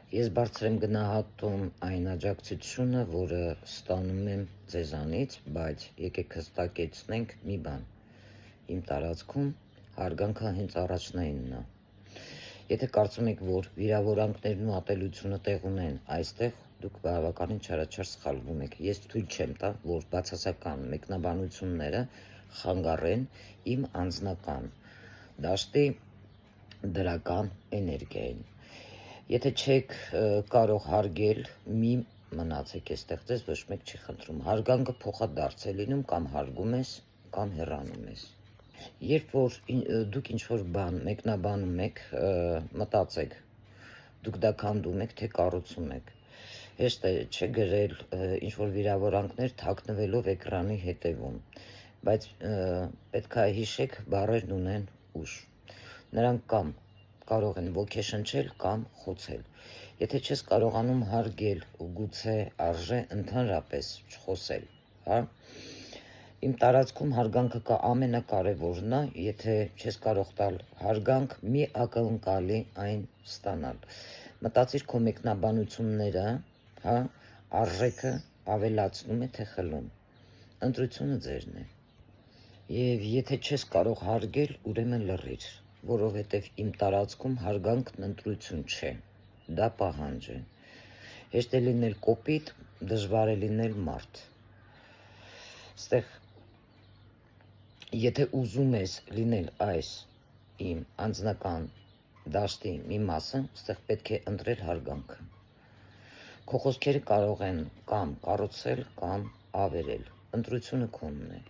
Ես բարձր եմ գնահատում այն աջակցությունը, որը ստանում եմ ձեզանից, բայց եկեք հստակեցնենք մի բան. իմ տարածքում հարգանքը հենց առաջնայինն է։ Եթե կարծում եք, որ վիրավորանքներն ու ատելությունը տեղ ունեն այստեղ, դուք բավականին չարաչար սխալվում եք։ Ես թույլ չեմ տա, որ բացասական մեկնաբանությունները խանգարեն իմ անձնական դաշտի դրական էներգիային։ Եթե չեք կարող հարգել, մի մնացեք այստեղ, ձեզ ոչ մեկ չի խնդրում։ Հարգանքը փոխադարձ է լինում, կամ հարգում ես, կամ հեռանում ես։ Երբ որ դուք ինչ-որ բան մեկնաբանում եք, մտածեք, դուք դա քանդում եք, թե կառուցում եք։ Հեշտ է չէ գրել ինչ-որ վիրավորանքներ թաքնվելով էկրանի հետևում, բայց պետք է հիշեք, բառերն ունեն ուժ։ Նրանք կամ կարող են ոգեշնչել կամ խոցել։ Եթե չես կարողանում հարգել, ու գուցե արժե ընդհանրապես չխոսել, հա։ Իմ տարածքում հարգանքը կա ամենակարևորն է, եթե չես կարող տալ հարգանք, մի ակնկալի այն ստանալ։ Մտածիր քո մեկնաբանությունները, հա, արժեքը ավելացնում է թե խլում։ Ընտրությունը ձերն է։ Եվ եթե չես կարող հարգել, ուրեմն լռիր, որովհետև իմ տարածքում հարգանքն ընտրություն չէ, դա պահանջ է։ Հեշտ է լինել կոպիտ, դժվար է լինել մարդ։ Ստեղ եթե ուզում ես լինել այս իմ անձնական դաշտի մի մասը, ստեղ պետք է ընտրել հարգանքը։ Քո խոսքերը կարող են կամ կառուցել, կամ ավերել։ Ընտրությունը քոնն է։